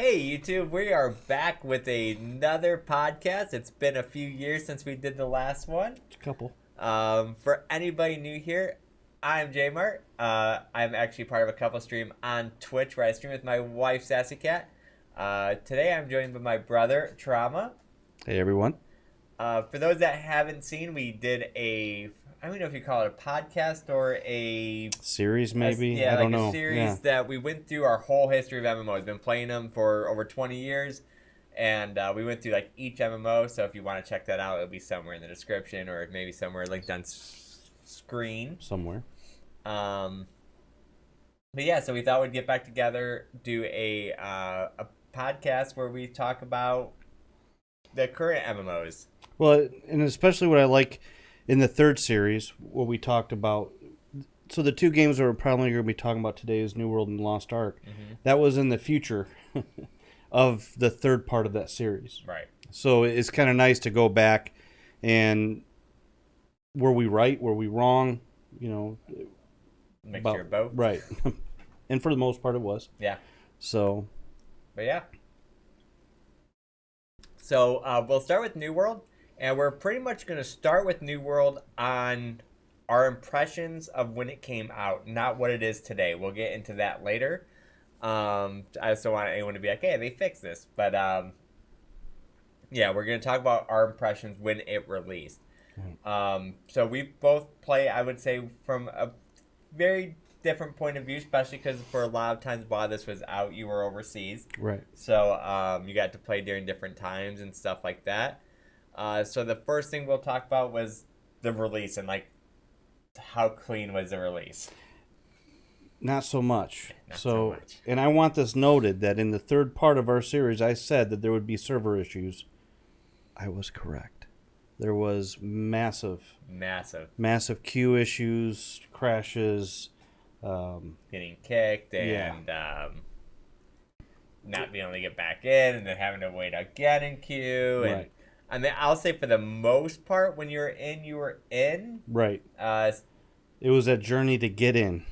Hey YouTube, we are back with another podcast. It's been a few years since we did the last one. A couple. For anybody new here, I'm Jmart. I'm actually part of a couple stream on Twitch where I stream with my wife Sassykat. Today I'm joined by my brother Trauma. Hey everyone. For those that haven't seen, we did I don't know if you call it a podcast or a series, maybe. I don't know. A series that we went through our whole history of MMOs. Been playing them for over 20 years, and we went through like each MMO. So if you want to check that out, it'll be somewhere in the description or maybe somewhere linked on screen somewhere. But yeah, so we thought we'd get back together, do a podcast where we talk about the current MMOs. Well, and especially what I like in the third series, what we talked about. So the two games that we're probably going to be talking about today is New World and Lost Ark. Mm-hmm. That was in the future of the third part of that series. Right. So it's kind of nice to go back and were we right? Were we wrong? You know, mixture of both. Right. And for the most part, it was. Yeah. So. But yeah. So we'll start with New World. And we're pretty much going to start with New World on our impressions of when it came out, not what it is today. We'll get into that later. I just don't want anyone to be like, hey, they fixed this. But yeah, we're going to talk about our impressions when it released. So we both play, I would say, from a very different point of view, especially because for a lot of times while this was out, you were overseas. Right. So you got to play during different times and stuff like that. So the first thing we'll talk about was the release and like how clean was the release. Not so much. Not so much. And I want this noted that in the third part of our series, I said that there would be server issues. I was correct. There was massive queue issues, crashes, getting kicked, and not being able to get back in, and then having to wait again in queue, and. Right. I mean, I'll say for the most part, when you were in. Right. It was that journey to get in.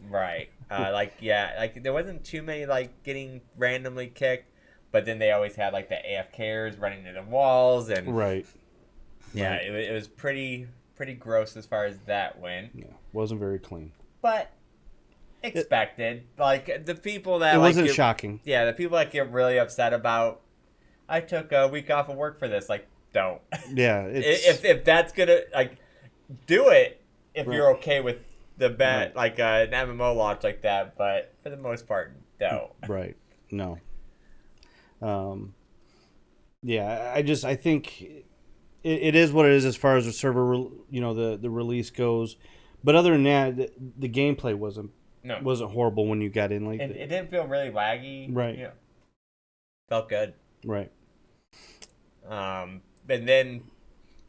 Right. There wasn't too many like getting randomly kicked, but then they always had like the AFKers running into the walls and. Right. Yeah, right. It was pretty gross as far as that went. Yeah, wasn't very clean. But expected. Like the people that it wasn't shocking. Yeah, the people that get really upset about. I took a week off of work for this. Like, don't. Yeah. If that's gonna like, do it if you're okay with the bet like an MMO launch like that. But for the most part, don't. Right. No. Yeah. I think it is what it is as far as the server, the release goes. But other than that, the gameplay wasn't horrible when you got in. Like it didn't feel really laggy. Right. Yeah. Felt good. Right. And then,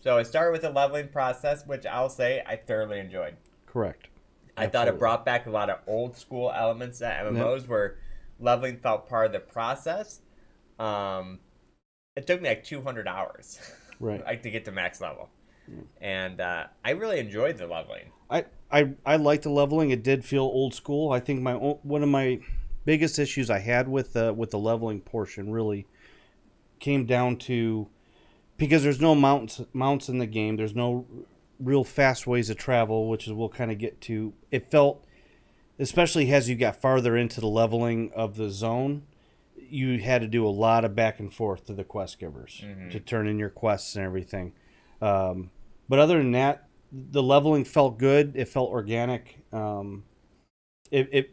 so it started with the leveling process, which I'll say I thoroughly enjoyed. Correct. I thought it brought back a lot of old school elements that MMOs where leveling felt part of the process. It took me like 200 hours, right, to get to max level, and I really enjoyed the leveling. I liked the leveling. It did feel old school. I think one of my biggest issues I had with the leveling portion really came down to because there's no mounts in the game. There's no real fast ways to travel, which is we'll kind of get to. It felt, especially as you got farther into the leveling of the zone, you had to do a lot of back and forth to the quest givers to turn in your quests and everything. But other than that, the leveling felt good. It felt organic. It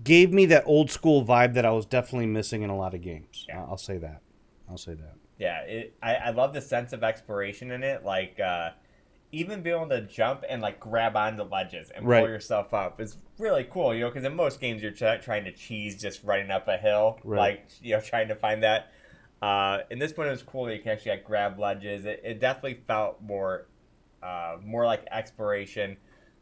gave me that old school vibe that I was definitely missing in a lot of games. Yeah. I'll say that. Yeah, I love the sense of exploration in it. Like, even being able to jump and, like, grab onto ledges and pull yourself up is really cool, because in most games you're trying to cheese just running up a hill, like, trying to find that. In this one, it was cool that you can actually, like, grab ledges. It definitely felt more like exploration.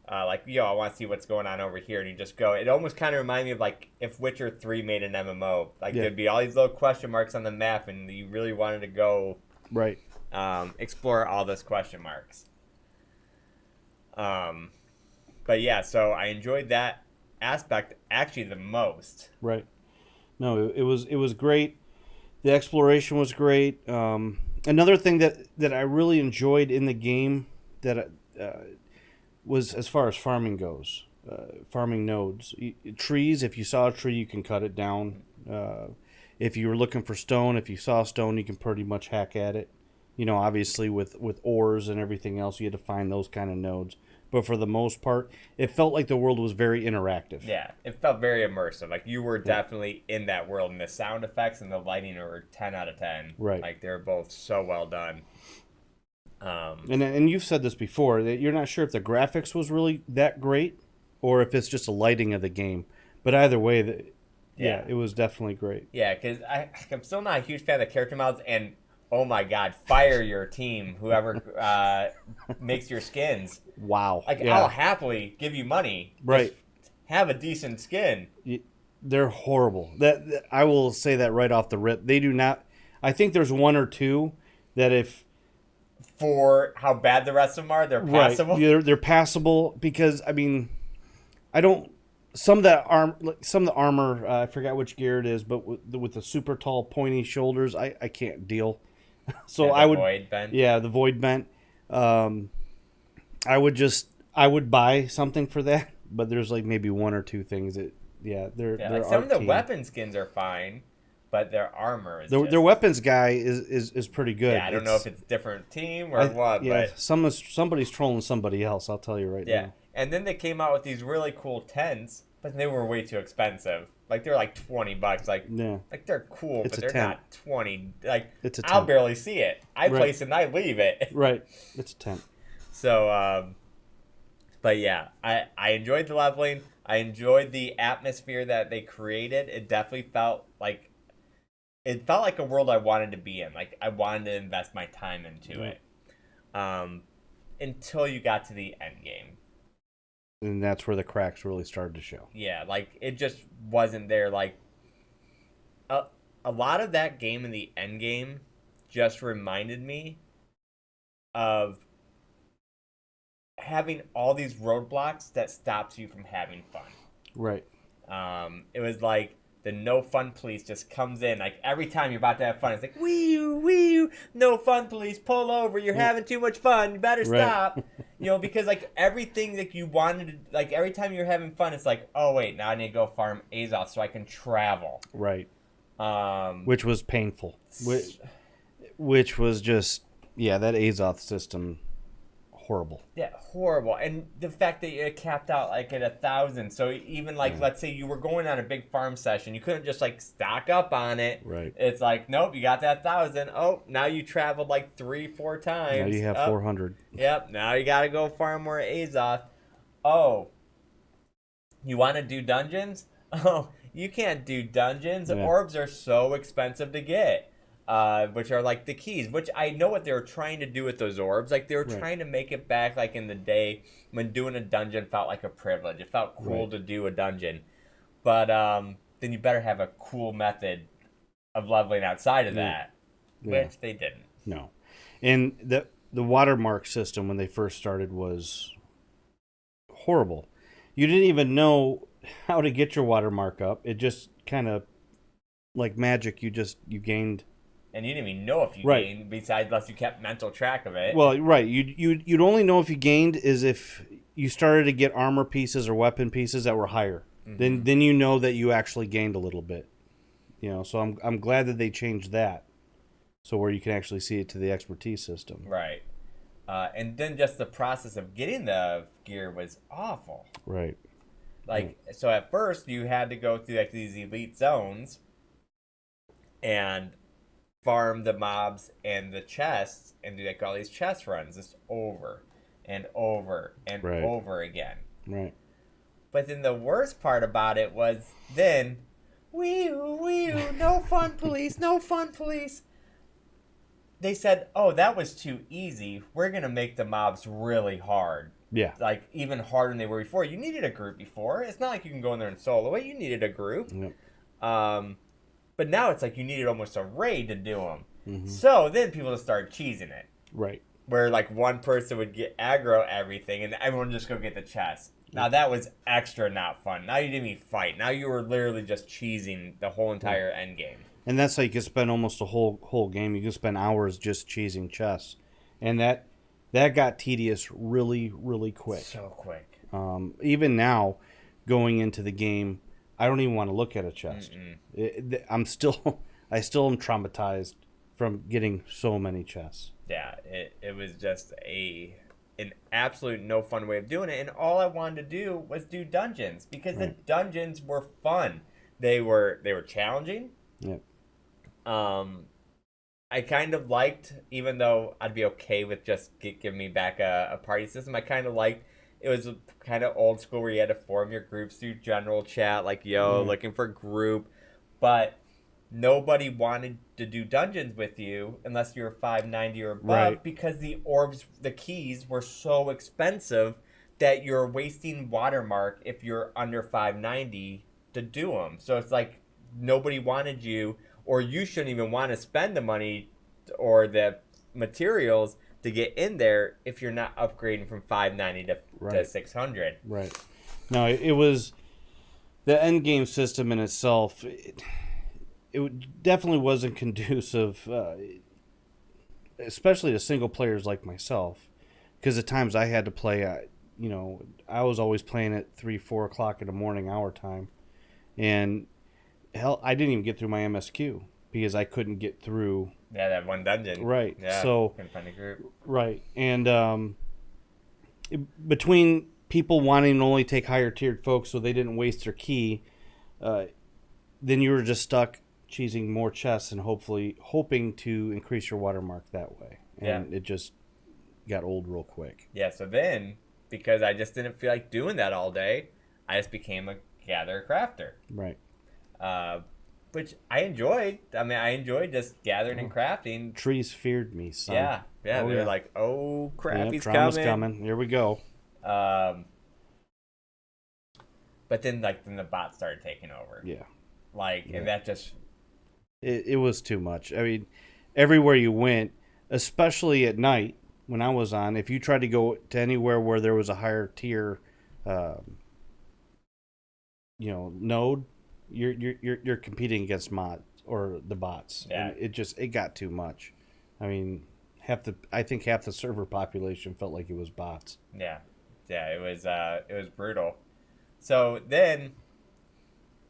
I want to see what's going on over here, and you just go. It almost kind of reminded me of like if Witcher 3 made an MMO. Like there'd be all these little question marks on the map, and you really wanted to go explore all those question marks. But yeah, so I enjoyed that aspect actually the most. Right. No, it was great. The exploration was great. Another thing that I really enjoyed in the game that was as far as farming goes, farming nodes, trees. If you saw a tree, you can cut it down. If you were looking for stone, if you saw stone, you can pretty much hack at it. You know, obviously with ores and everything else, you had to find those kind of nodes. But for the most part, it felt like the world was very interactive. Yeah, it felt very immersive. Like you were definitely in that world, and the sound effects and the lighting were 10 out of 10. Right. Like they're both so well done. And you've said this before, that you're not sure if the graphics was really that great or if it's just a lighting of the game. But either way, it was definitely great. Yeah, because I'm still not a huge fan of the character mods, and oh my god, fire your team, whoever makes your skins. Wow. Like, I'll happily give you money. Right. Just have a decent skin. They're horrible. That I will say that right off the rip. They do not. I think there's one or two that if for how bad the rest of them are, they're passable. Right. They're passable because I mean, I don't. Some of the armor, I forgot which gear it is, but with the super tall pointy shoulders, I can't deal. So I would, void bent. Yeah, the void bent. I would buy something for that, but there's like maybe one or two things that, they're like some of the weapon skins are fine, but their armor is their weapons guy is pretty good. Yeah, I don't know if it's a different team or what. Yeah, but somebody's trolling somebody else. I'll tell you right now. Yeah, and then they came out with these really cool tents, but they were way too expensive. Like they're like $20. Like they're cool, but they're not 20. Like it's a tent. I'll barely see it. I place it and I leave it. Right, it's a tent. So, but yeah, I enjoyed the leveling. I enjoyed the atmosphere that they created. It definitely felt like a world I wanted to be in. Like I wanted to invest my time into it. Until you got to the end game. And that's where the cracks really started to show. Yeah, like it just wasn't there. Like a lot of that game in the end game just reminded me of having all these roadblocks that stops you from having fun. Right. It was like the no fun police just comes in. Like every time you're about to have fun, it's like, wee-oo, no fun police, pull over, you're having too much fun, you better stop. You know, because like everything that you wanted to, like every time you're having fun, it's like, oh wait, now I need to go farm Azoth so I can travel. Right. Which was painful. Which was just, that Azoth system, horrible. Yeah, horrible. And the fact that it capped out like at 1,000. So even like, let's say you were going on a big farm session, you couldn't just like stock up on it. Right. It's like, nope, you got that 1,000. Oh, now you traveled like 3-4 times. Now you have 400. Yep. Now you got to go farm more Azoth. Oh, you want to do dungeons? Oh, you can't do dungeons. Yeah. Orbs are so expensive to get. Which are like the keys, which I know what they were trying to do with those orbs. Like they were trying to make it back like in the day when doing a dungeon felt like a privilege. It felt cool to do a dungeon. But then you better have a cool method of leveling outside of that, which they didn't. No. And the watermark system when they first started was horrible. You didn't even know how to get your watermark up. It just kind of like magic, you gained. And you didn't even know if you gained, besides unless you kept mental track of it. Well, right. You'd only know if you gained is if you started to get armor pieces or weapon pieces that were higher. Mm-hmm. Then you know that you actually gained a little bit. You know, so I'm glad that they changed that, so where you can actually see it to the expertise system. Right. And then just the process of getting the gear was awful. Right. Like, so at first you had to go through like these elite zones and farm the mobs and the chests and do like all these chest runs just over and over and over again. Right. But then the worst part about it was then, wee-oo, no fun police, no fun police. They said, oh, that was too easy. We're going to make the mobs really hard. Yeah. Like even harder than they were before. You needed a group before. It's not like you can go in there and solo it. You needed a group. Yep. But now it's like you needed almost a raid to do them. Mm-hmm. So then people just started cheesing it. Right. Where like one person would get aggro everything and everyone just go get the chest. Now that was extra not fun. Now you didn't even fight. Now you were literally just cheesing the whole entire end game. And that's like you could spend almost a whole game. You can spend hours just cheesing chess, and that got tedious really, really quick. So quick. Even now, going into the game, I don't even want to look at a chest. I still am traumatized from getting so many chests. Yeah, it was just an absolute no fun way of doing it, and all I wanted to do was do dungeons because the dungeons were fun. They were challenging. Yeah. I kind of liked, even though I'd be okay with just giving me back a party system, I kind of liked it was kind of old school where you had to form your groups through general chat, like, looking for group, but nobody wanted to do dungeons with you unless you were 590 or above because the orbs, the keys were so expensive that you're wasting watermark if you're under 590 to do them. So it's like nobody wanted you, or you shouldn't even want to spend the money or the materials to get in there if you're not upgrading from 590 to 600. Right. No, it was the end game system in itself. It definitely wasn't conducive, especially to single players like myself, because at times I had to play. I was always playing at 3-4 o'clock in the morning our time, and hell, I didn't even get through my MSQ because I couldn't get through. Yeah, that one dungeon. Right. Yeah. So couldn't find a group. Right, and between people wanting to only take higher tiered folks so they didn't waste their key, then you were just stuck cheesing more chests and hoping to increase your watermark that way. And it just got old real quick. Yeah, so then, because I just didn't feel like doing that all day, I just became a gatherer crafter. Right. Which I enjoyed. I mean, I enjoyed just gathering and crafting. Trees feared me, son. Yeah. They were like, oh, crap, he's drama's coming. Here we go. But then the bots started taking over. Yeah. And that just... It was too much. I mean, everywhere you went, especially at night when I was on, if you tried to go to anywhere where there was a higher tier, node, you're competing against mods or the bots. Yeah. And it got too much. I mean, I think half the server population felt like it was bots. Yeah. It was brutal. So then,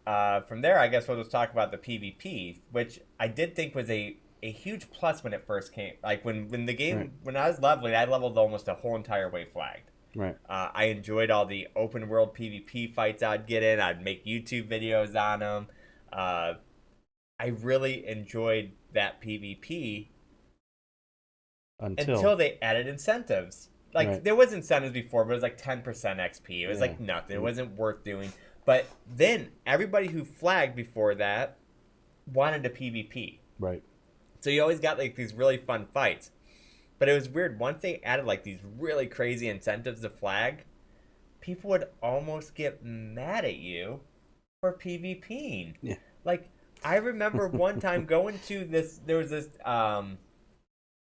from there, I guess we'll just talk about the PvP, which I did think was a huge plus when it first came. Like when the game, when I was leveling, I leveled almost the whole entire way flagged. Right. I enjoyed all the open world PvP fights I'd get in. I'd make YouTube videos on them. I really enjoyed that PvP until they added incentives. There was incentives before, but it was like 10% XP. It was like nothing. It wasn't worth doing. But then everybody who flagged before that wanted to PvP. Right. So you always got these really fun fights. But it was weird. Once they added these really crazy incentives to flag, people would almost get mad at you for PvPing. Yeah. I remember one time going to this. There was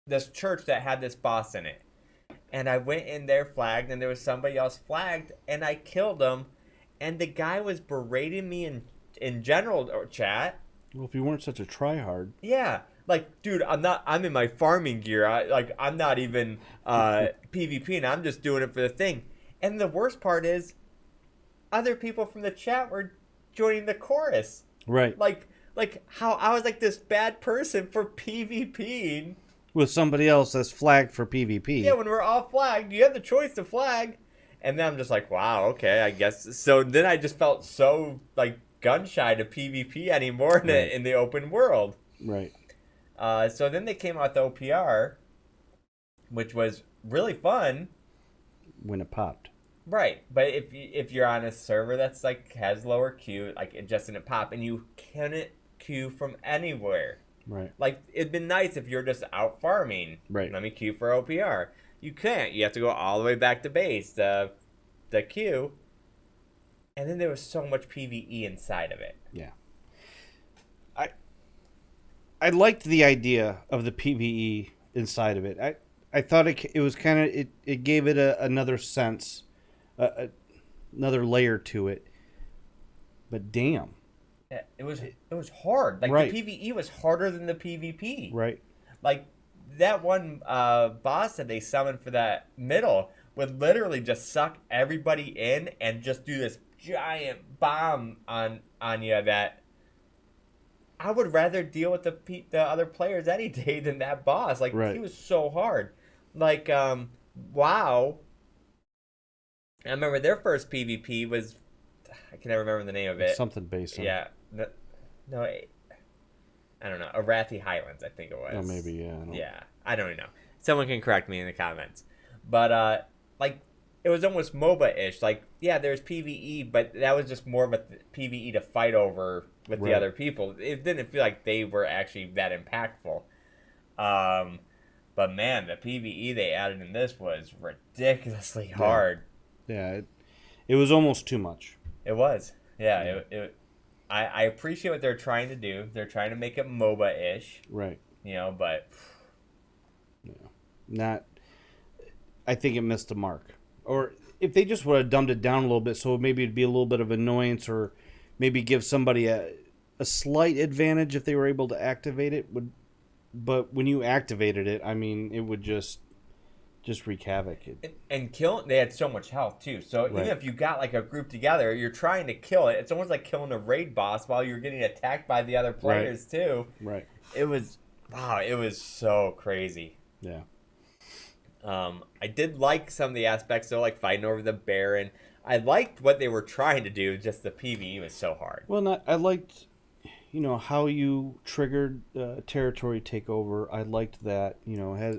this church that had this boss in it, and I went in there flagged, and there was somebody else flagged, and I killed him, and the guy was berating me in general chat. Well, if you weren't such a tryhard. Yeah. Dude, I'm in my farming gear. I'm not even PvPing. I'm just doing it for the thing. And the worst part is other people from the chat were joining the chorus. Right. How I was this bad person for PvPing with somebody else that's flagged for PvP. Yeah, when we're all flagged, you have the choice to flag. And then I'm just like, wow, okay, I guess. So then I just felt so gun shy to PvP anymore in the open world. Right. So then they came out with OPR, which was really fun. When it popped. Right, but if you're on a server that's has lower queue, it just didn't pop, and you couldn't queue from anywhere. Right. It'd been nice if you're just out farming. Right. Let me queue for OPR. You can't. You have to go all the way back to base, the queue. And then there was so much PvE inside of it. Yeah. I liked the idea of the PvE inside of it. I thought it was kind of it gave it another sense, layer to it. But damn. Yeah, it was hard. Like Right. the PvE was harder than the PvP. Right. Like that one boss that they summoned for that middle would literally just suck everybody in and just do this giant bomb on you that I would rather deal with the other players any day than that boss. Like Right. he was so hard. Like WoW. I remember their first PvP was I can never remember the name of it. Something based on. Yeah. No, I don't know. Arathi Highlands, I think it was. Oh, maybe, yeah. I don't know. Someone can correct me in the comments. But, like, it was almost MOBA-ish. Like, yeah, there's PvE, but that was just more of a PvE to fight over with the other people. It didn't feel like they were actually that impactful. But, man, the PvE they added in this was ridiculously hard. Yeah, it was almost too much. It was. Yeah, I appreciate what they're trying to do. They're trying to make it MOBA-ish. Right. You know, but... Yeah. Not... I think it missed the mark. Or if they just would have dumbed it down a little bit, so maybe it'd be a little bit of annoyance, or maybe give somebody a slight advantage if they were able to activate it. But when you activated it, I mean, it would just wreak havoc. And kill, they had so much health too. So even if you got like a group together, you're trying to kill it. It's almost like killing a raid boss while you're getting attacked by the other players too. Right. It was it was so crazy. Yeah. I did like some of the aspects though, like fighting over the Baron. I liked what they were trying to do. Just the PvE was so hard. Well, I liked, how you triggered territory takeover. I liked that.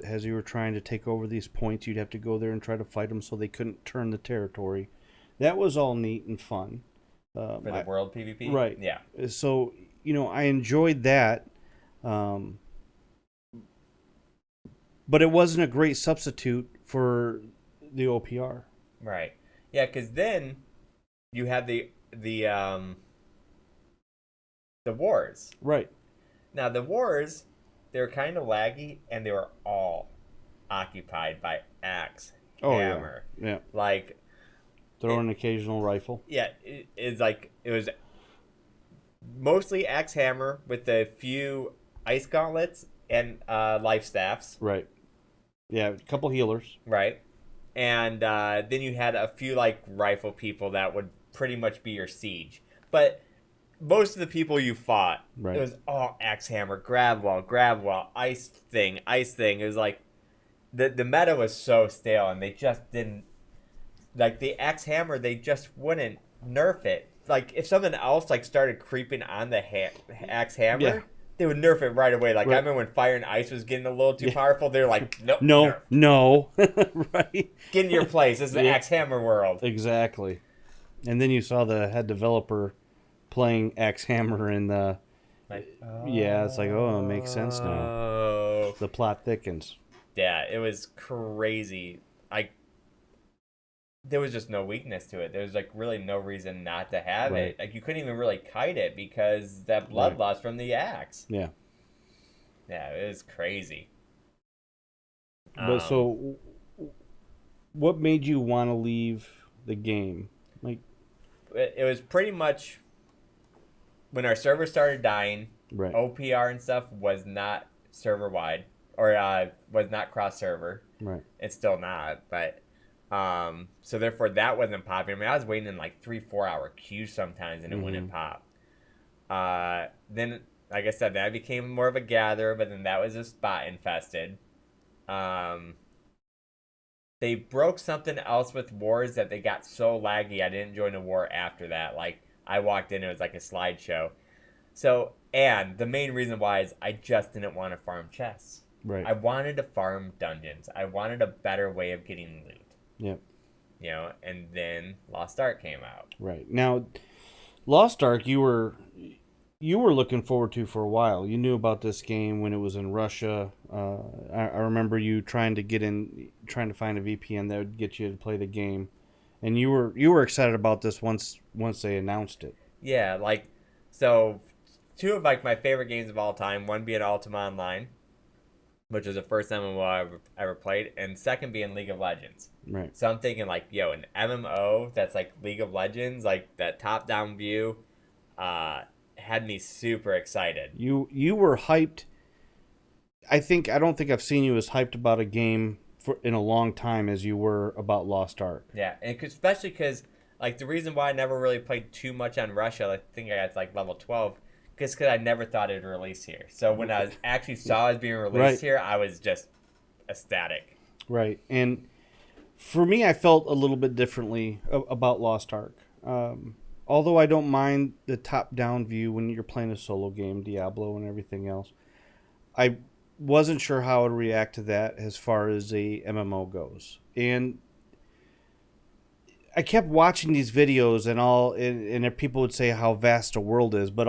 As you were trying to take over these points, you'd have to go there and try to fight them so they couldn't turn the territory. That was all neat and fun. For the world PvP? Right. Yeah. So, I enjoyed that. But it wasn't a great substitute for the OPR. Right. Yeah, because then you had the wars. Right. Now the wars, they were kind of laggy, and they were all occupied by axe, hammer. Yeah. Like throw an occasional rifle. Yeah, it's like it was mostly axe hammer with a few ice gauntlets and life staffs. Right. Yeah, a couple healers. Right. And then you had a few like rifle people that would pretty much be your siege. But most of the people you fought, it was all axe hammer, grab wall, ice thing. It was like the meta was so stale, and they just didn't like the axe hammer. They just wouldn't nerf it. Like if something else like started creeping on the axe hammer, they would nerf it right away. Like I remember when Fire and Ice was getting a little too powerful, they're like, nope, no, right? Get in your place. This is the axe hammer world. Exactly. And then you saw the head developer playing axe hammer in the. Yeah, it's like, it makes sense now. The plot thickens. Yeah, it was crazy. There was just no weakness to it. There was like really no reason not to have it. Like you couldn't even really kite it because that blood loss from the axe. Yeah. Yeah, it was crazy. But so, what made you want to leave the game? Like, it was pretty much when our server started dying. Right. OPR and stuff was not server wide or was not cross server. Right. It's still not, but. So therefore that wasn't popping. I mean, I was waiting in like 3-4 hour queues sometimes and it wouldn't pop. Then, like I said, that became more of a gatherer, but then that was a spot infested. They broke something else with wars that they got so laggy. I didn't join a war after that. Like I walked in, it was like a slideshow. So, and the main reason why is I just didn't want to farm chests. Right. I wanted to farm dungeons. I wanted a better way of getting loot. Yep. And then Lost Ark came out. Right. Now, Lost Ark, you were looking forward to for a while. You knew about this game when it was in Russia. I remember you trying to find a VPN that would get you to play the game, and you were excited about this once they announced it. Yeah, so two of like my favorite games of all time. One being Ultima Online. which was the first MMO I ever played, and second being League of Legends. Right. So I'm thinking like, yo, an MMO that's like League of Legends, like that top-down view, had me super excited. You were hyped. I don't think I've seen you as hyped about a game in a long time as you were about Lost Ark. Yeah, and especially because like the reason why I never really played too much on Russia, I think I got like level 12, because I never thought it'd release here. So when I actually saw it being released here, I was just ecstatic. Right, and for me, I felt a little bit differently about Lost Ark. Although I don't mind the top-down view when you're playing a solo game, Diablo and everything else, I wasn't sure how I would react to that as far as a MMO goes. And I kept watching these videos and people would say how vast a world is, but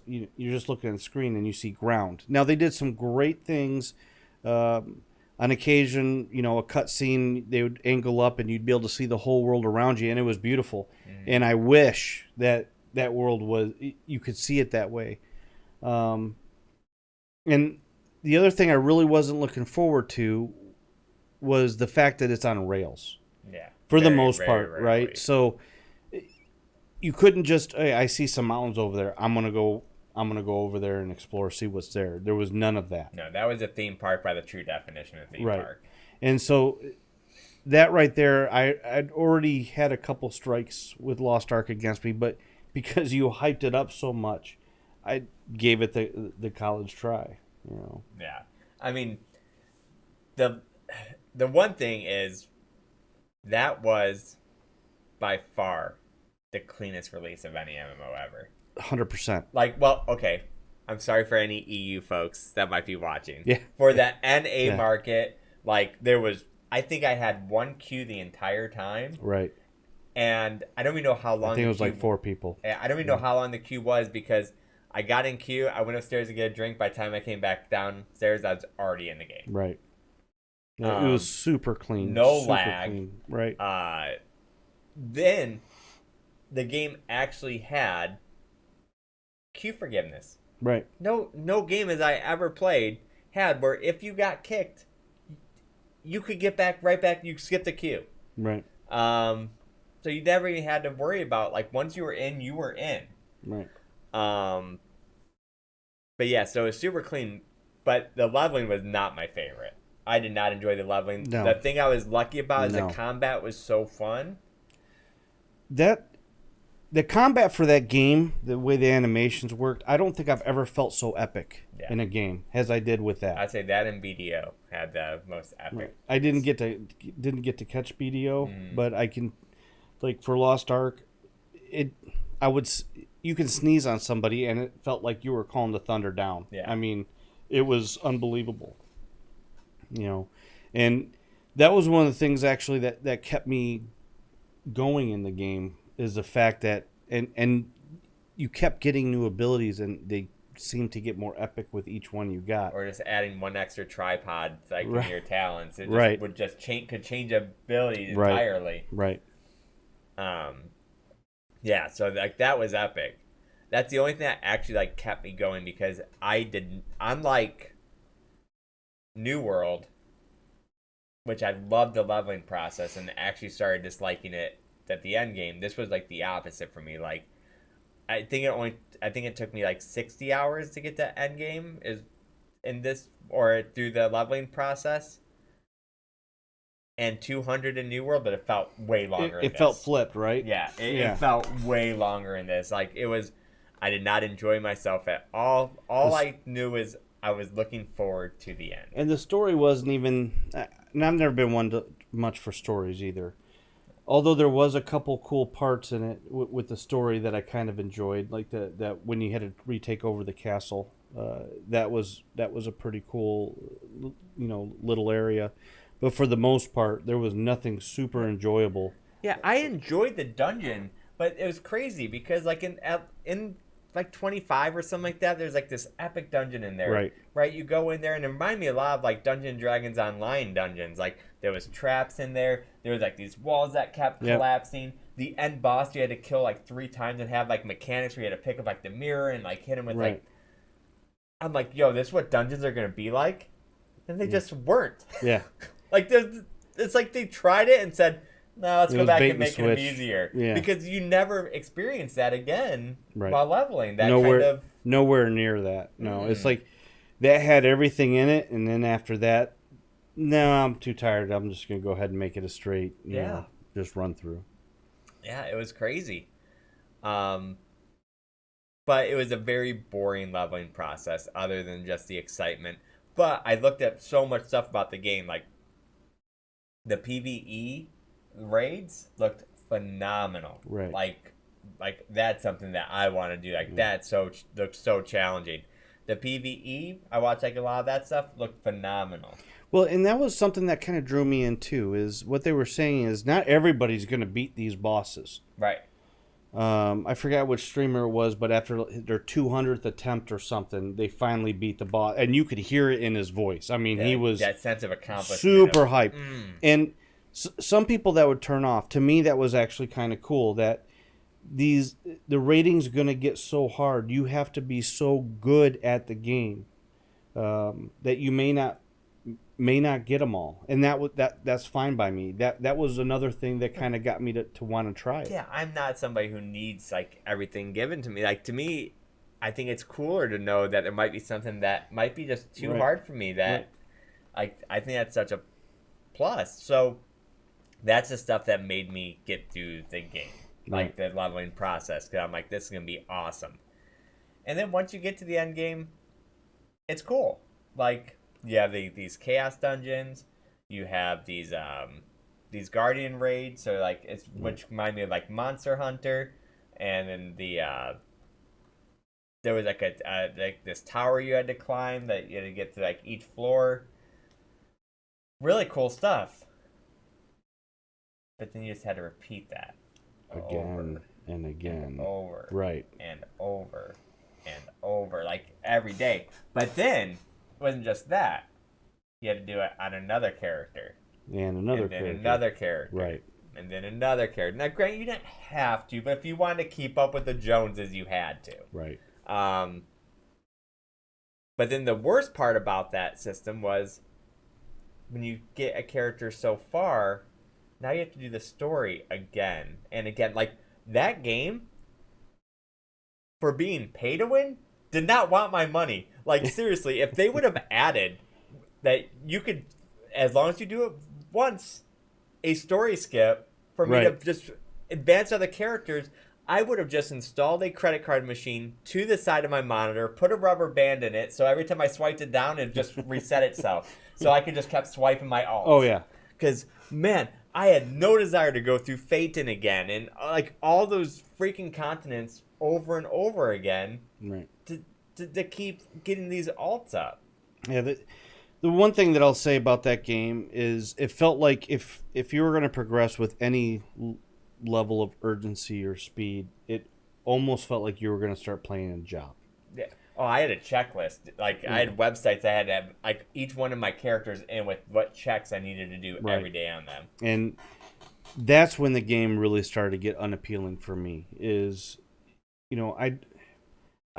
you're just looking at the screen and you see ground. Now, they did some great things. On occasion, a cutscene, they would angle up and you'd be able to see the whole world around you, and it was beautiful. Mm. And I wish that world you could see it that way. And the other thing I really wasn't looking forward to was the fact that it's on rails. Yeah. For the most part, right? So you couldn't just, hey, I see some mountains over there. I'm gonna go over there and explore, see what's there. There was none of that. No, that was a theme park by the true definition of theme park. And so that right there, I'd already had a couple strikes with Lost Ark against me, but because you hyped it up so much, I gave it the college try. Yeah, I mean, the one thing is that was by far the cleanest release of any MMO ever. 100%. Like, well, okay. I'm sorry for any EU folks that might be watching. Yeah. For the NA market, like I think I had one queue the entire time. Right. And I don't even know how long. I think it was like 4 people. I don't even know how long the queue was, because I got in queue, I went upstairs to get a drink. By the time I came back downstairs, I was already in the game. Right. Yeah, it was super clean. No super lag. Clean. Right. Then the game actually had queue forgiveness. Right. No game as I ever played had where if you got kicked, you could get right back. You skip the queue. Right. So you never even had to worry about, like, once you were in, you were in. Right. But yeah, so it's super clean. But the leveling was not my favorite. I did not enjoy the leveling. No. The thing I was lucky about is the combat was so fun. The combat for that game, the way the animations worked, I don't think I've ever felt so epic in a game as I did with that. I'd say that and BDO had the most epic. Right. I didn't get to catch BDO, but I can, like, for Lost Ark, you can sneeze on somebody and it felt like you were calling the thunder down. Yeah. I mean, it was unbelievable. And that was one of the things actually that kept me going in the game, is the fact that and you kept getting new abilities, and they seemed to get more epic with each one you got. Or just adding one extra tripod, like, right. in your talents. It right. would just could change abilities entirely. Right. Yeah, so like that was epic. That's the only thing that actually like kept me going, because I didn't, unlike New World, which I loved the leveling process and actually started disliking it at the end game. This was like the opposite for me. Like, I think it took me like 60 hours to get to end game through the leveling process, and 200 in New World, but it felt way longer. It felt flipped, right? Yeah, it felt way longer in this. Like, it was, I did not enjoy myself at all. I knew is I was looking forward to the end. And the story wasn't even, and I've never been one much for stories either. Although there was a couple cool parts in it with the story that I kind of enjoyed, like that when you had to retake over the castle, that was a pretty cool, little area. But for the most part, there was nothing super enjoyable. Yeah, I enjoyed the dungeon, but it was crazy because like in like 25 or something like that, there's like this epic dungeon in there. Right. You go in there and it reminded me a lot of like Dungeons and Dragons Online dungeons. Like there was traps in there. There was like these walls that kept collapsing. The end boss you had to kill like 3 times and have like mechanics where you had to pick up like the mirror and like hit him with like. I'm like, yo, this is what dungeons are gonna be like. and they just weren't. Yeah. Like it's like they tried it and said, "No, let's It go was back bait and and make it switch. easier." Yeah. Because you never experience that again Right. while leveling. That nowhere, kind of nowhere near that. No, it's like that had everything in it, and then after that, no, I'm too tired. I'm just gonna go ahead and make it a straight, you know, just run through. Yeah, it was crazy. But it was a very boring leveling process, other than just the excitement. But I looked at so much stuff about the game, like the PvE raids looked phenomenal. Right. Like that's something that I want to do. Like that looks so challenging. The PvE, I watched like a lot of that stuff, looked phenomenal. Well, and that was something that kind of drew me in too. Is what they were saying is not everybody's going to beat these bosses. Right. I forgot which streamer it was, but after their 200th attempt or something, they finally beat the boss, and you could hear it in his voice. I mean, he was that sense of accomplishment, super hyped. And some people that would turn off. To me, that was actually kind of cool. That the rating's going to get so hard. You have to be so good at the game that you may not get them all, and that's fine by me. That was another thing that kind of got me to want to try it. Yeah, I'm not somebody who needs like everything given to me. Like to me, I think it's cooler to know that there might be something that might be just too hard for me. That I think that's such a plus. So that's the stuff that made me get through the game, like the leveling process. Because I'm like, this is gonna be awesome. And then once you get to the end game, it's cool. Like. You have these chaos dungeons. You have these guardian raids. So like which remind me of like Monster Hunter, and then there was like like this tower you had to climb that you had to get to like each floor. Really cool stuff. But then you just had to repeat that again and again, over, right, and over, and over, like every day. But then. It wasn't just that. You had to do it on another character. And another character. Right. And then another character. Now, granted, you didn't have to, but if you wanted to keep up with the Joneses, you had to. Right. But then the worst part about that system was when you get a character so far, now you have to do the story again and again. Like, that game, for being pay to win, did not want my money. Like, seriously, if they would have added that you could, as long as you do it once, a story skip for me to just advance other characters, I would have just installed a credit card machine to the side of my monitor, put a rubber band in it, so every time I swiped it down, it just reset itself. So I could just kept swiping my alts. Oh, yeah. Because, man, I had no desire to go through Phaeton again and, like, all those freaking continents over and over again. Right. To keep getting these alts up. Yeah, the one thing that I'll say about that game is it felt like if you were going to progress with any level of urgency or speed, it almost felt like you were going to start playing a job. Yeah. Oh, I had a checklist. Like, I had websites I had to have, like, each one of my characters in with what checks I needed to do every day on them. And that's when the game really started to get unappealing for me is, you know, I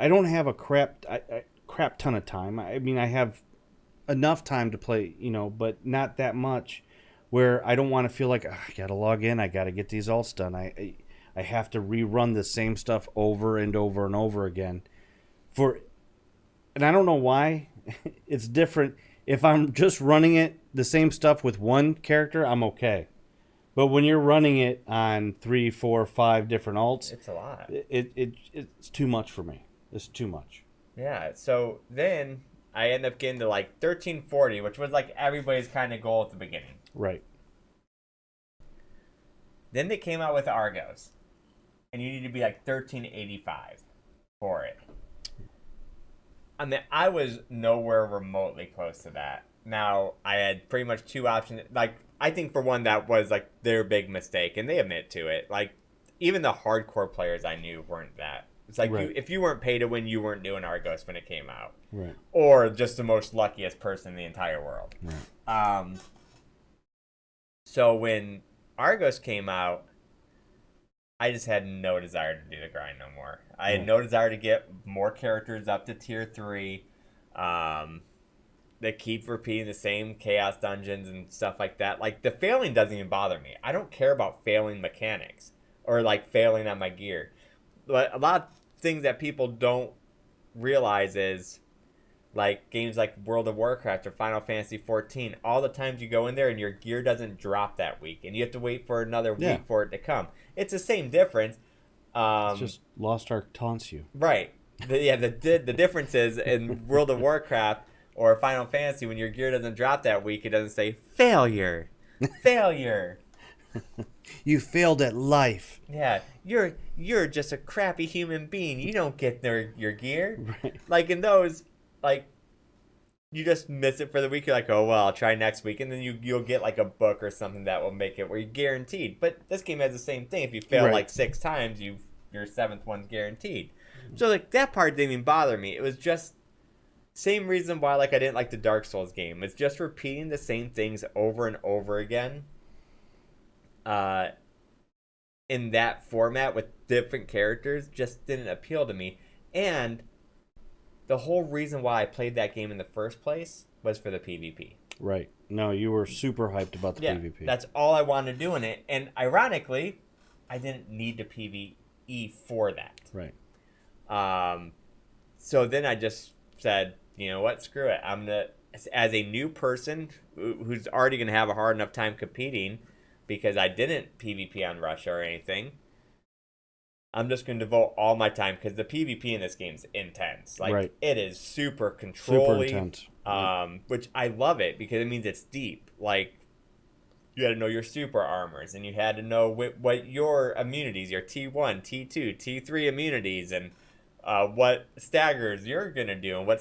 don't have a crap ton of time. I mean, I have enough time to play, you know, but not that much where I don't want to feel like I got to log in. I got to get these alts done. I have to rerun the same stuff over and over and over again. And I don't know why it's different. If I'm just running it, the same stuff with one character, I'm okay. But when you're running it on 3, 4, 5 different alts, it's a lot. It's too much for me. It's too much. Yeah, so then I end up getting to like 1340, which was like everybody's kind of goal at the beginning. Right. Then they came out with Argos, and you need to be like 1385 for it. I mean, I was nowhere remotely close to that. Now, I had pretty much two options. Like, I think for one, that was like their big mistake, and they admit to it. Like, even the hardcore players I knew weren't that. It's like if you weren't pay to win, you weren't doing Argos when it came out. Right. Or just the most luckiest person in the entire world. Right. So when Argos came out, I just had no desire to do the grind no more. I had no desire to get more characters up to tier 3. they keep repeating the same chaos dungeons and stuff like that. Like, the failing doesn't even bother me. I don't care about failing mechanics or like failing on my gear. But a lot of things that people don't realize is like games like World of Warcraft or Final Fantasy 14, all the times you go in there and your gear doesn't drop that week and you have to wait for another week for it to come. It's the same difference. It's just Lost Ark taunts you. Right. The difference is in World of Warcraft or Final Fantasy, when your gear doesn't drop that week, it doesn't say failure. Failure. You failed at life. Yeah, you're just a crappy human being. You don't get your gear. Right. Like in those, like you just miss it for the week. You're like, oh well, I'll try next week, and then you'll get like a book or something that will make it where you're guaranteed. But this game has the same thing. If you fail like 6 times, your 7th one's guaranteed. So like that part didn't even bother me. It was just same reason why like I didn't like the Dark Souls game. It's just repeating the same things over and over again. In that format with different characters just didn't appeal to me. And the whole reason why I played that game in the first place was for the PvP. Right. No, you were super hyped about the PvP. That's all I wanted to do in it. And ironically, I didn't need to PvE for that. Right. So then I just said, you know what, screw it. I'm gonna, as a new person who's already gonna have a hard enough time competing because I didn't PvP on Russia or anything, I'm just gonna devote all my time because the PvP in this game is intense. Like it is super controlling, super intense. Which I love it because it means it's deep. Like you had to know your super armors, and you had to know what your immunities, your T1, T2, T3 immunities, and what staggers you're gonna do, and what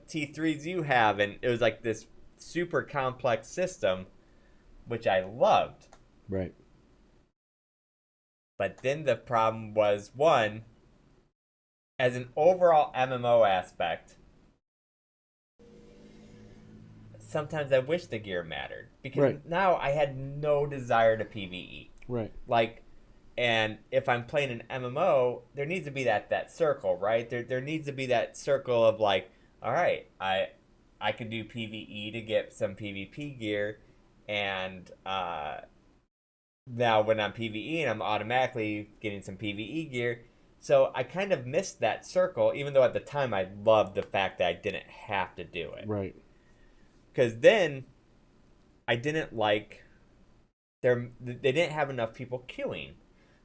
T3s you have, and it was like this super complex system, which I loved. Right. But then the problem was, one, as an overall MMO aspect, sometimes I wish the gear mattered. Because now I had no desire to PvE. Right. Like, and if I'm playing an MMO, there needs to be that circle, right? There needs to be that circle of like, all right, I can do PvE to get some PvP gear, and now when I'm PvEing, I'm automatically getting some PvE gear. So I kind of missed that circle, even though at the time I loved the fact that I didn't have to do it. Right. Because then I didn't like they didn't have enough people queuing.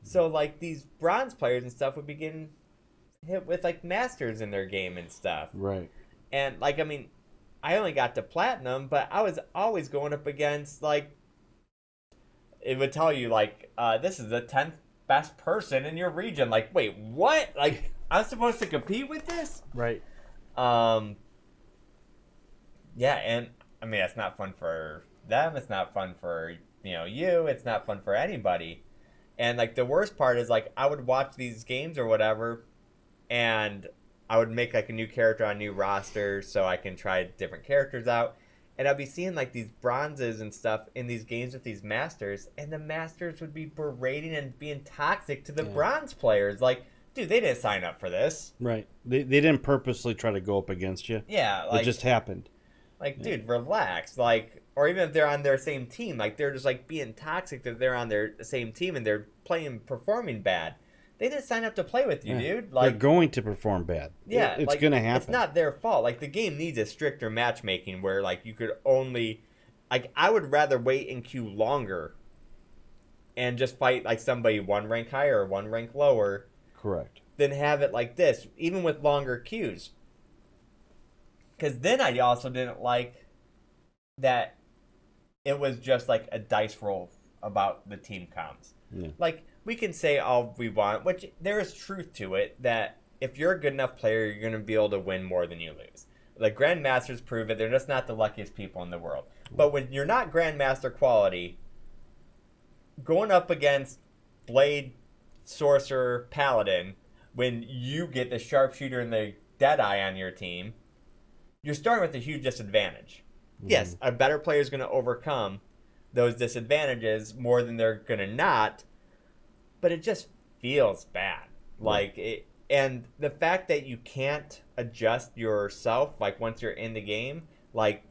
So like these bronze players and stuff would be getting hit with like masters in their game and stuff. Right. And like, I mean, I only got to platinum, but I was always going up against like, it would tell you like, this is the 10th best person in your region. Like, wait, what? Like, I'm supposed to compete with this? Right. Yeah, and I mean, it's not fun for them. It's not fun for, you. It's not fun for anybody. And like the worst part is like I would watch these games or whatever, and I would make like a new character on new rosters so I can try different characters out. And I'd be seeing like these bronzes and stuff in these games with these masters, and the masters would be berating and being toxic to the bronze players. Like, dude, they didn't sign up for this. Right. They didn't purposely try to go up against you. Yeah. Like, it just happened. Like, dude, relax. Like, or even if they're on their same team, like they're just like being toxic that they're on their same team and they're performing bad. They didn't sign up to play with you, dude. Like, they're going to perform bad. Yeah, it's like, going to happen. It's not their fault. Like the game needs a stricter matchmaking where like you could only, like I would rather wait in queue longer, and just fight like somebody one rank higher or one rank lower. Correct. Than have it like this, even with longer queues. Because then I also didn't like that it was just like a dice roll about the team comms. Yeah. Like, we can say all we want, which there is truth to it, that if you're a good enough player, you're going to be able to win more than you lose. Like, Grandmasters prove it. They're just not the luckiest people in the world. But when you're not Grandmaster quality, going up against Blade, Sorcerer, Paladin, when you get the Sharpshooter and the Deadeye on your team, you're starting with a huge disadvantage. Mm-hmm. Yes, a better player is going to overcome those disadvantages more than they're going to not, but it just feels bad. Like it, and the fact that you can't adjust yourself, like once you're in the game, like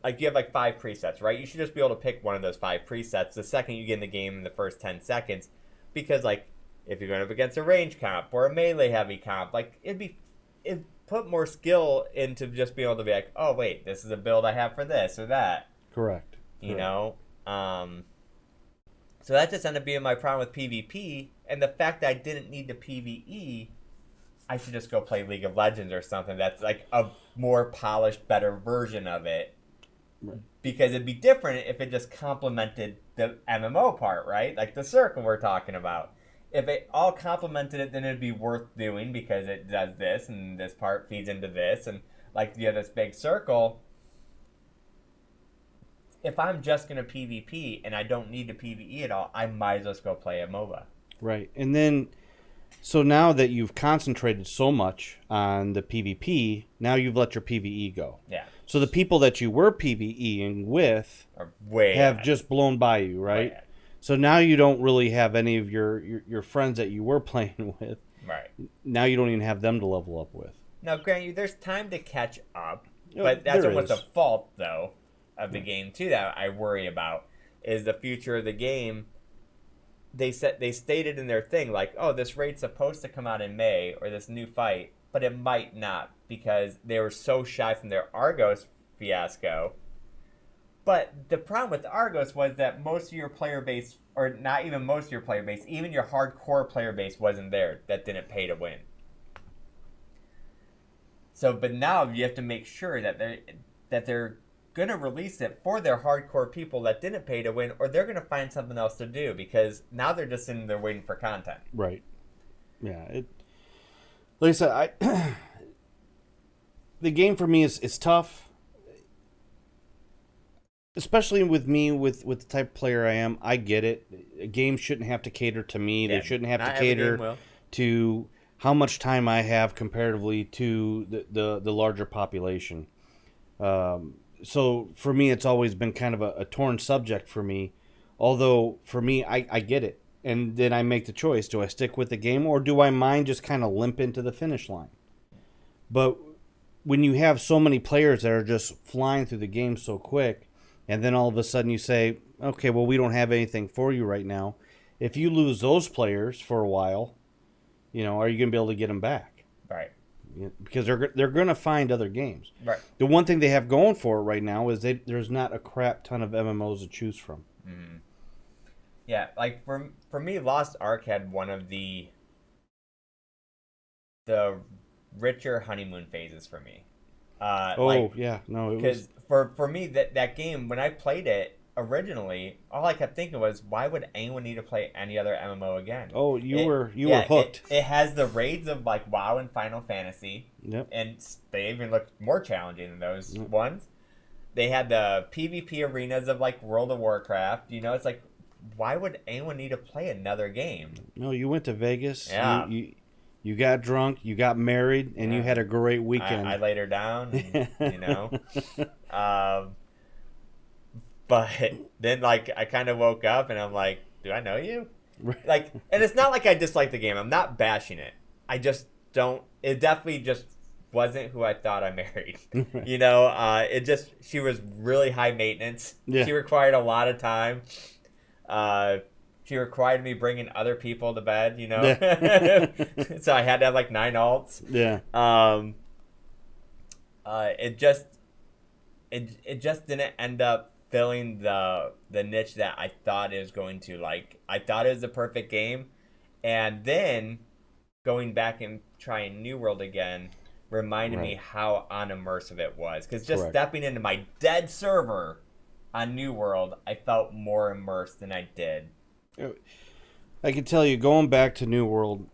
like you have like 5 presets, right? You should just be able to pick one of those 5 presets the second you get in the game in the first 10 seconds, because like if you're going up against a range comp or a melee heavy comp, like it'd put more skill into just being able to be like, oh wait, this is a build I have for this or that. Correct. You know, so that just ended up being my problem with PvP, and the fact that I didn't need to PvE, I should just go play League of Legends or something that's like a more polished, better version of it. Right. Because it'd be different if it just complemented the MMO part, right? Like the circle we're talking about. If it all complemented it, then it'd be worth doing because it does this and this part feeds into this, and like you have this big circle. If I'm just going to PvP and I don't need to PvE at all, I might as well just go play a MOBA. Right. And then, so now that you've concentrated so much on the PvP, now you've let your PvE go. Yeah. So the people that you were PvEing with have just blown by you, right? So now you don't really have any of your friends that you were playing with. Right. Now you don't even have them to level up with. Now, granted, there's time to catch up, but that's almost a fault, though, of the game too that I worry about is the future of the game. They stated in their thing like, oh, this raid's supposed to come out in May or this new fight, but it might not because they were so shy from their Argos fiasco. But the problem with Argos was that most of your player base, or not even most of your player base, even your hardcore player base wasn't there that didn't pay to win. So, but now you have to make sure that they're going to release it for their hardcore people that didn't pay to win, or they're going to find something else to do because now they're just sitting there waiting for content. Right. Yeah. Like I said, the game for me is tough, especially with me with the type of player I am. I get it. A game shouldn't have to cater to me. Yeah, they shouldn't have to cater to how much time I have comparatively to the larger population. So for me, it's always been kind of a torn subject for me. Although for me, I get it. And then I make the choice. Do I stick with the game or do I mind just kind of limp into the finish line? But when you have so many players that are just flying through the game so quick, and then all of a sudden you say, okay, well, we don't have anything for you right now. If you lose those players for a while, you know, are you going to be able to get them back? Right. Because they're going to find other games. Right. The one thing they have going for it right now is there's not a crap ton of MMOs to choose from. Mm-hmm. Yeah, like for me, Lost Ark had one of the richer honeymoon phases for me. Because for me that game, when I played it originally, all I kept thinking was, why would anyone need to play any other MMO again? Oh, you were hooked. It has the raids of like WoW and Final Fantasy. Yep. And they even look more challenging than those ones. They had the PvP arenas of like World of Warcraft. You know, it's like, why would anyone need to play another game? No, you went to Vegas. Yeah. You got drunk, you got married, and you had a great weekend. I laid her down, and, you know. But then, like, I kind of woke up, and I'm like, do I know you? Right. Like, and it's not like I dislike the game. I'm not bashing it. I just don't. It definitely just wasn't who I thought I married. You know, she was really high maintenance. Yeah. She required a lot of time. She required me bringing other people to bed, you know. Yeah. So I had to have like 9 alts. Yeah. It just didn't end up filling the niche that I thought it was going to. Like, I thought it was the perfect game, and then going back and trying New World again reminded me how unimmersive it was. Because just stepping into my dead server on New World, I felt more immersed than I did. I can tell you, going back to New World,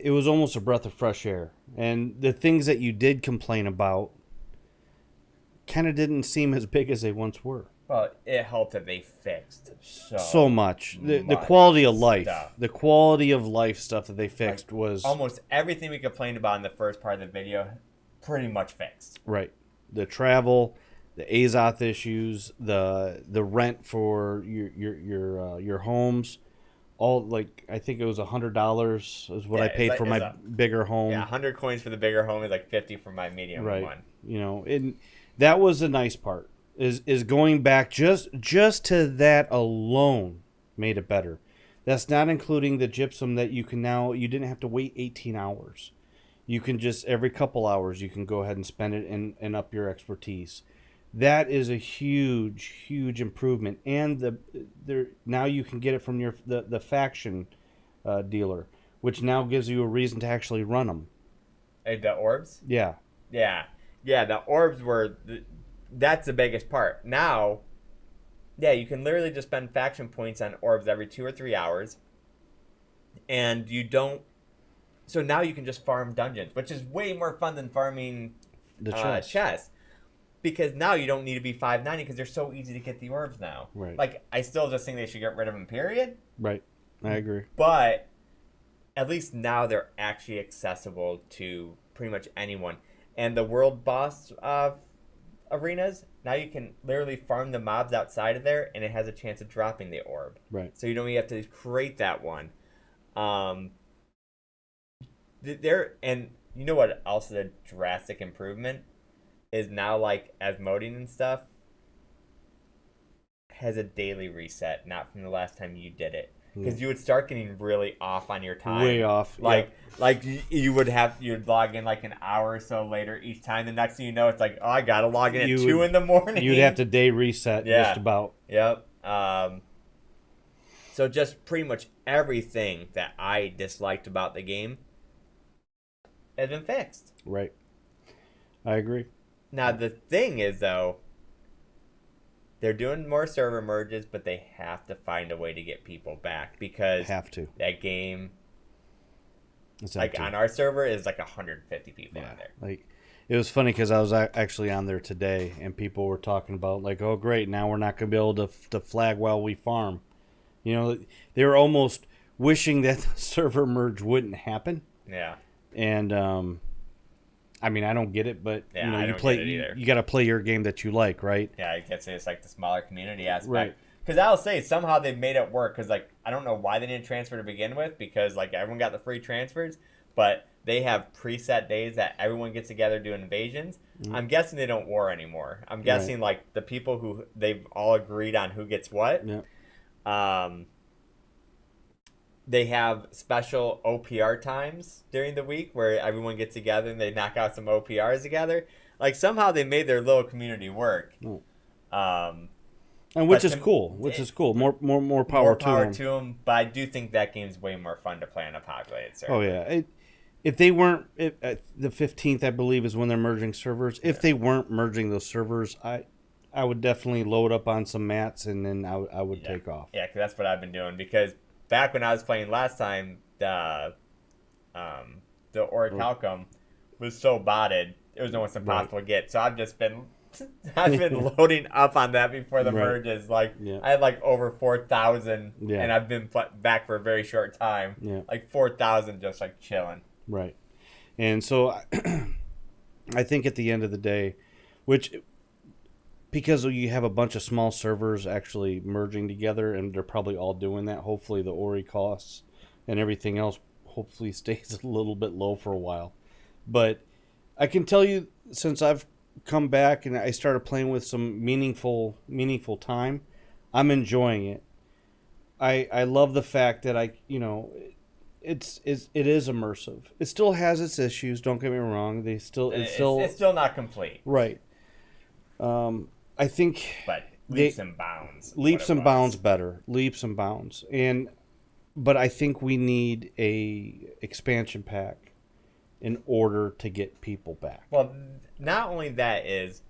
it was almost a breath of fresh air. And the things that you did complain about kind of didn't seem as big as they once were. Well, it helped that they fixed so much. The quality of life. Stuff. The quality of life stuff that they fixed was... Almost everything we complained about in the first part of the video, pretty much fixed. Right. The travel, the Azoth issues, the rent for your homes, all like I think it was $100 is what I paid for my bigger home. Yeah, 100 coins for the bigger home is like 50 for my medium one. You know, and that was the nice part is going back just to that alone made it better. That's not including the gypsum that you didn't have to wait 18 hours. You can just every couple hours you can go ahead and spend it and up your expertise. That is a huge improvement, and now you can get it from the faction dealer, which now gives you a reason to actually run them. Hey, the orbs? Yeah. The orbs that's the biggest part. Now, you can literally just spend faction points on orbs every 2 or 3 hours, and you don't. So now you can just farm dungeons, which is way more fun than farming the chest. Because now you don't need to be 590 because they're so easy to get the orbs now. Right. Like, I still just think they should get rid of them, period. Right. I agree. But at least now they're actually accessible to pretty much anyone. And the world boss arenas, now you can literally farm the mobs outside of there, and it has a chance of dropping the orb. Right. So you don't even have to create that one. And you know what else is a drastic improvement? Is now, like, as moding and stuff, has a daily reset, not from the last time you did it. Because you would start getting really off on your time. Way off. Like you'd log in like an hour or so later each time. The next thing you know, it's like, oh, I got to log in at 2 in the morning. You'd have to day reset just about. Yep. So just pretty much everything that I disliked about the game has been fixed. Right. I agree. Now, the thing is, though, they're doing more server merges, but they have to find a way to get people back because that game, it's like on our server, is like 150 people on there. Like, it was funny because I was actually on there today, and people were talking about, like, oh, great, now we're not going to be able to flag while we farm. You know, they were almost wishing that the server merge wouldn't happen. Yeah. And, I mean, I don't get it, but you know, you got to play your game that you like, right? Yeah, I guess it's like the smaller community aspect. Right. Because I'll say somehow they've made it work. Because like I don't know why they didn't transfer to begin with. Because like everyone got the free transfers, but they have preset days that everyone gets together doing invasions. Mm-hmm. I'm guessing they don't war anymore. I'm guessing like the people who they've all agreed on who gets what. Yeah. They have special OPR times during the week where everyone gets together and they knock out some OPRs together. Like somehow they made their little community work. And which is cool. More power to them. But I do think that game's way more fun to play on a populated server. Oh yeah. If they weren't the 15th, I believe, is when they're merging servers. If they weren't merging those servers, I would definitely load up on some mats and then I would take off. Yeah, because that's what I've been doing. Because back when I was playing last time, the Orichalcum was so botted, it was almost impossible to get. So I've been loading up on that before the merges. Like I had like over 4,000, and I've been back for a very short time. Yeah. Like 4,000 just like chilling. Right. And so I think at the end of the day, because you have a bunch of small servers actually merging together, and they're probably all doing that. Hopefully the Ori costs and everything else hopefully stays a little bit low for a while. But I can tell you, since I've come back and I started playing with some meaningful time, I'm enjoying it. I love the fact that it is immersive. It still has its issues. Don't get me wrong. It's still not complete. Right. I think, but leaps and bounds. Leaps and bounds better. Leaps and bounds. But I think we need a expansion pack in order to get people back. Well, not only that is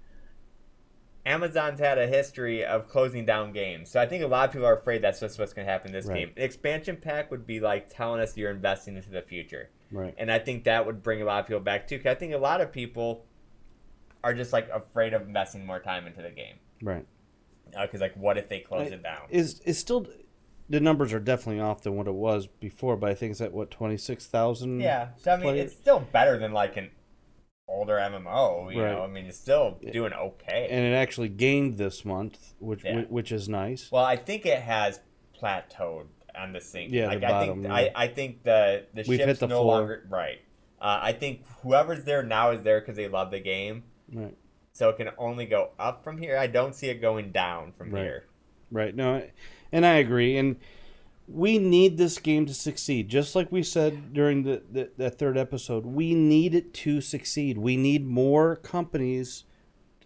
Amazon's had a history of closing down games. So I think a lot of people are afraid that's just what's going to happen in this game. An expansion pack would be like telling us you're investing into the future. Right. And I think that would bring a lot of people back too. Because I think a lot of people are just like afraid of investing more time into the game. Right. Because like, what if they close it down? It's still, the numbers are definitely off than what it was before, but I think it's at 26,000. Yeah. So I mean, it's still better than like an older MMO. You know, I mean, it's still doing okay. And it actually gained this month, which is nice. Well, I think it has plateaued on this thing. Yeah, like the bottom, I think the We've hit ship's the no floor. longer right. I think whoever's there now is there because they love the game. Right. So it can only go up from here. I don't see it going down from Right. here. Right. No, and I agree. And we need this game to succeed. Just like we said during the third episode, we need it to succeed. We need more companies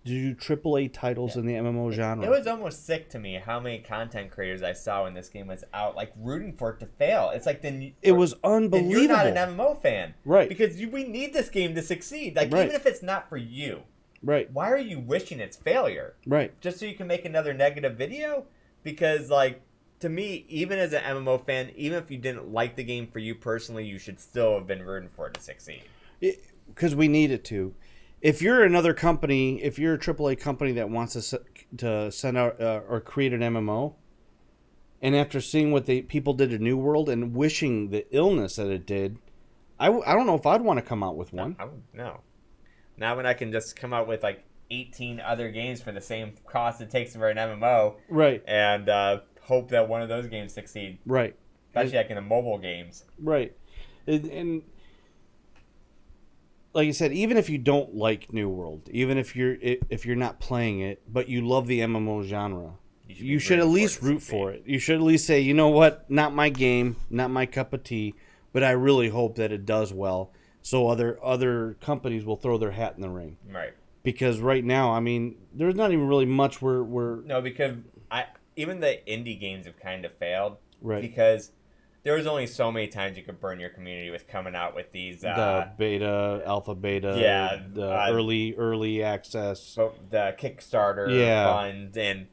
to do AAA titles in the MMO genre. It was almost sick to me how many content creators I saw when this game was out, like rooting for it to fail. It's like it was unbelievable. You're not an MMO fan, right? Because we need this game to succeed. Like right. even if it's not for you, right? Why are you wishing its failure? Right. Just so you can make another negative video? Because like to me, even as an MMO fan, even if you didn't like the game for you personally, you should still have been rooting for it to succeed. Because we need it to. If you're another company, if you're a AAA company that wants to send out or create an MMO, and after seeing what people did to New World and wishing the illness that it did, I don't know if I'd want to come out with one. No. Now when I can just come out with like 18 other games for the same cost it takes for an MMO, right? And hope that one of those games succeed, right? Especially like in the mobile games, right? And like I said, even if you don't like New World, even if you're not playing it, but you love the MMO genre, you should at least root for it. You should at least say, you know what, not my game, not my cup of tea, but I really hope that it does well, so other companies will throw their hat in the ring. Right. Because right now, I mean, there's not even really much we're no, because even the indie games have kind of failed. Right. Because there was only so many times you could burn your community with coming out with these the beta, alpha, beta, yeah, the early access, the Kickstarter funds, and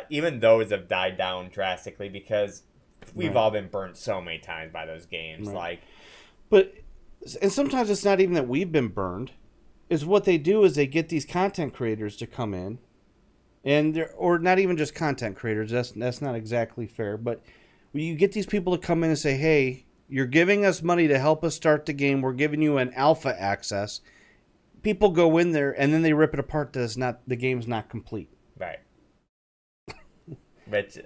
even those have died down drastically because we've all been burnt so many times by those games. Right. And sometimes it's not even that we've been burned. Is what they do is they get these content creators to come in, or not even just content creators. That's not exactly fair, but you get these people to come in and say, hey, you're giving us money to help us start the game. We're giving you an alpha access. People go in there, and then they rip it apart that the game's not complete. Right. But,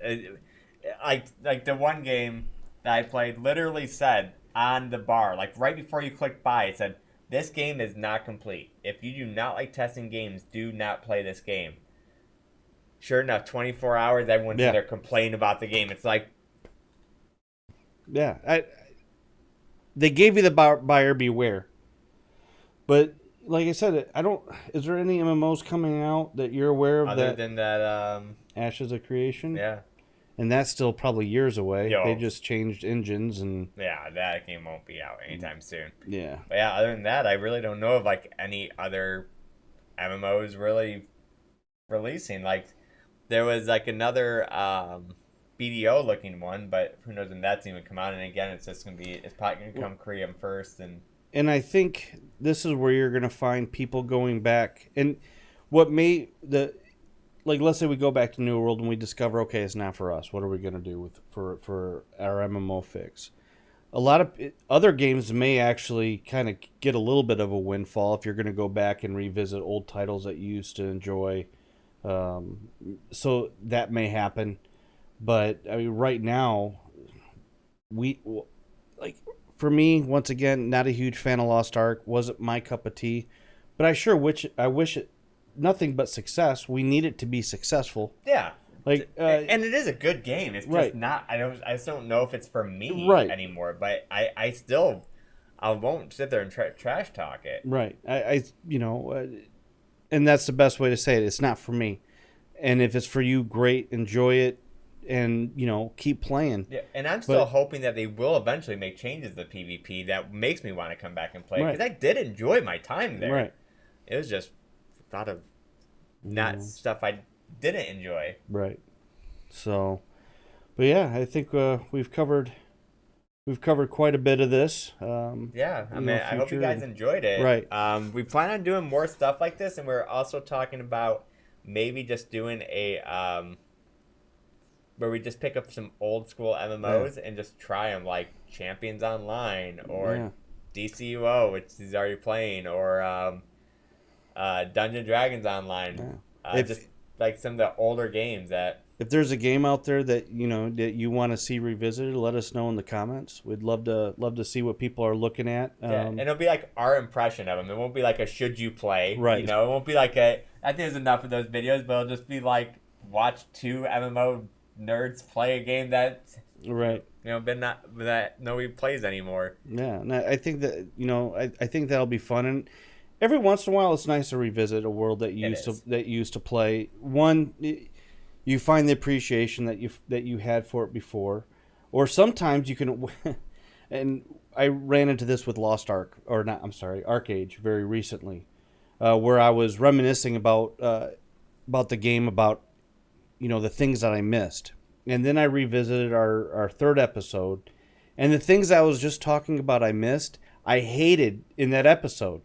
like the one game that I played literally said on the bar, like right before you click buy, it said, this game is not complete. If you do not like testing games, do not play this game. Sure enough, 24 hours, everyone's in there complaining about the game. It's like... Yeah. They gave you the buyer beware. But, like I said, is there any MMOs coming out that you're aware of other than that... Ashes of Creation? Yeah. And that's still probably years away. Yo. They just changed engines and... Yeah, that game won't be out anytime soon. Yeah. But yeah, other than that, I really don't know of like any other MMOs really releasing. Like, there was like another BDO looking one, but who knows when that's even come out. And again, it's probably going to come Korean first. And I think this is where you're going to find people going back. And what like, let's say we go back to New World and we discover, okay, it's not for us. What are we going to do for our MMO fix? A lot of other games may actually kind of get a little bit of a windfall if you're going to go back and revisit old titles that you used to enjoy. So that may happen. But, I mean, right now, for me, once again, not a huge fan of Lost Ark. Wasn't my cup of tea. But I wish it nothing but success. We need it to be successful. Yeah. Like, and it is a good game. It's just not. I just don't know if it's for me anymore. But I won't sit there and trash talk it. Right. And that's the best way to say it. It's not for me. And if it's for you, great. Enjoy it, and keep playing. Yeah. And I'm still hoping that they will eventually make changes to PvP that makes me want to come back and play because I did enjoy my time there. Right. It was just thought of not stuff I didn't enjoy. Right. So, but yeah, I think we've covered quite a bit of this. Yeah, I mean, I hope you guys enjoyed it. Right. We plan on doing more stuff like this, and we're also talking about maybe just doing a where we just pick up some old school MMOs and just try them, like Champions Online or DCUO, which he's already playing, or Dungeons Dragons Online. Just like some of the older games that if there's a game out there that that you want to see revisited, let us know in the comments. We'd love to see what people are looking at. And it'll be like our impression of them. It won't be like a should you play, right? It won't be like I think there's enough of those videos, but it'll just be like watch two MMO nerds play a game that right. been not that nobody plays anymore. Yeah, and I think that I think that'll be fun, and every once in a while it's nice to revisit a world that you used to play. One, you find the appreciation that you had for it before, or sometimes you can. And I ran into this with ArcAge very recently, where I was reminiscing about the game, about the things that I missed, and then I revisited our third episode, and the things I was just talking about I missed, I hated in that episode.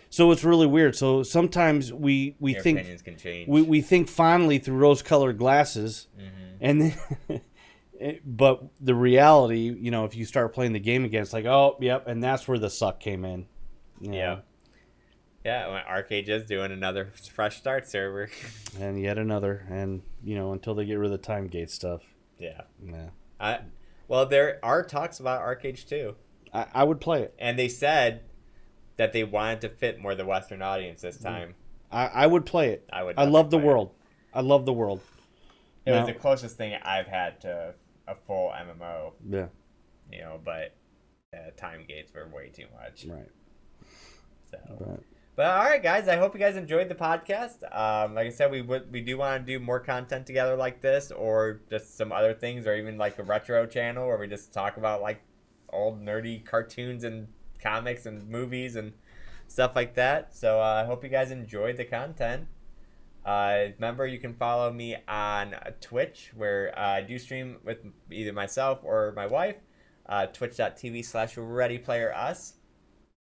So it's really weird. So sometimes we think opinions can change. We think fondly through rose-colored glasses, and then, but the reality, if you start playing the game again, it's like, oh, yep, and that's where the suck came in. Yeah. When ArcAge is doing another fresh start server, and yet another, and until they get rid of the time gate stuff. Yeah. Well, there are talks about ArcAge too. I would play it, and they said that they wanted to fit more the Western audience this time. I would play it. I love the world. I love the world. It was the closest thing I've had to a full MMO. Yeah. But time gates were way too much. Right. So. But all right, guys. I hope you guys enjoyed the podcast. Like I said, we do want to do more content together like this, or just some other things, or even like a retro channel where we just talk about like old nerdy cartoons and comics and movies and stuff like that. So I hope you guys enjoyed the content. Remember, you can follow me on Twitch, where I do stream with either myself or my wife. Twitch.tv/ReadyPlayerUs.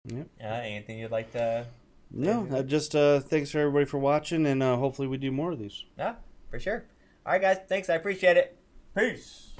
Yep. Anything you'd like to? No, just thanks for everybody for watching, and hopefully we do more of these. Yeah, for sure. All right, guys. Thanks. I appreciate it. Peace.